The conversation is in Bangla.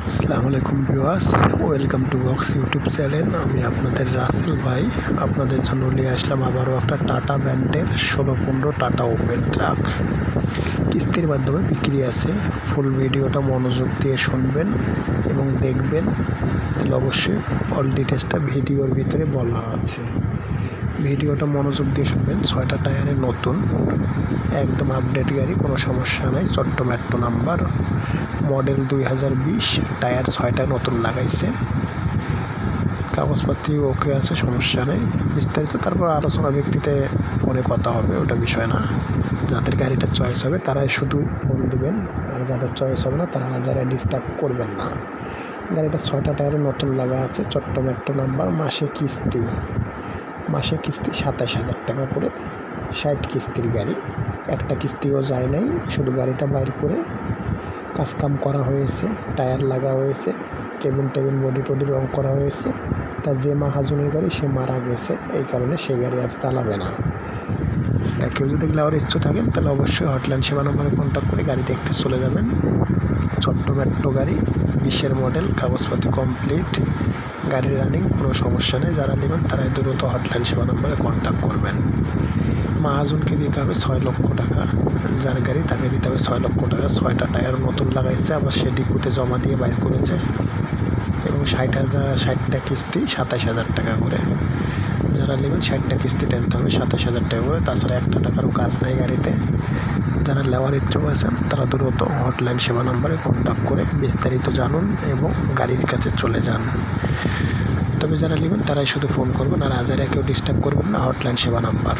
আসসালামু আলাইকুম viewers, welcome to box YouTube channel. আমি আপনাদের রাসেল ভাই আপনাদের জন্য নিয়ে আসলাম আবারও একটা টাটা ব্র্যান্ডের 1615 টাটা ওপেন ট্রাক। কিস্তির মাধ্যমে বিক্রি আছে। ফুল ভিডিওটা মনোযোগ দিয়ে শুনবেন এবং দেখবেন, তাহলে অবশ্যই অল ডিটেলসটা ভিডিওর ভিতরে বলা আছে। ভিডিওটা মনোযোগ দিয়ে শুনবেন। 6টা টায়ারে নতুন, একদম আপডেট গাড়ি, কোনো সমস্যা নাই। চট্ট মেট্রো নাম্বার, মডেল 2020, টায়ার 6টা নতুন লাগাইছে, কাগজপাতি ওকে আছে, সমস্যা নেই। বিস্তারিত তারপর আলোচনা ব্যক্তিতে পরে কথা হবে, ওটা বিষয় না। যাদের গাড়িটা চয়েস হবে তারাই শুধু ফোন দেবেন, আর যাদের চয়েস হবে না তারা যারা ডিস্টার্ব করবেন না। গাড়িটা 6টা টায়ারে নতুন লাগা আছে, চট্ট মেট্রো নাম্বার। মাসে কিস্তি 27,000 টাকা করে, 60 কিস্তির গাড়ি। একটা কিস্তিও যায় নাই, শুধু গাড়িটা বাইর করে কাজকাম করা হয়েছে, টায়ার লাগা হয়েছে, কেবিন বডি রং করা হয়েছে। তা যে মাহাজনের গাড়ি সে মারা গেছে, এই কারণে সেই গাড়ি আর চালাবে না। তা কেউ যদি নেওয়ার ইচ্ছু থাকেন তাহলে অবশ্যই হটলাইন সেবা নম্বরে কন্ট্যাক্ট করে গাড়ি দেখতে চলে যাবেন। ছোট্ট মেট্রো গাড়ি, 20-এর মডেল, কাগজপাতি কমপ্লিট, গাড়ি রানিং, কোনো সমস্যা নেই। যারা নেবেন তারাই দ্রুত হটলাইন সেবা নম্বরে কন্ট্যাক্ট করবেন। মাহাজনকে দিতে হবে 6 লক্ষ টাকা, যার গাড়ি তাকে দিতে হবে 6 লক্ষ টাকা। 6টা টায়ার নতুন লাগাইছে, আবার সে ডিপুতে জমা দিয়ে বাইর করেছে। এবং 60টা কিস্তি 27,000 টাকা করে। যারা নেবেন 60টা কিস্তি টেনতে হবে 27,000 টাকা করে। তাছাড়া একটা টাকারও কাজ নেই গাড়িতে। যারা নেওয়ার ইচ্ছুক আছেন তারা দ্রুত হটলাইন সেবা নম্বরে কন্ট্যাক্ট করে বিস্তারিত জানুন এবং গাড়ির কাছে চলে যান। তবে যারা নেবেন তারাই শুধু ফোন করবেন, আর হাজারে কেউ ডিস্টার্ব করবেন না। হটলাইন সেবা নাম্বার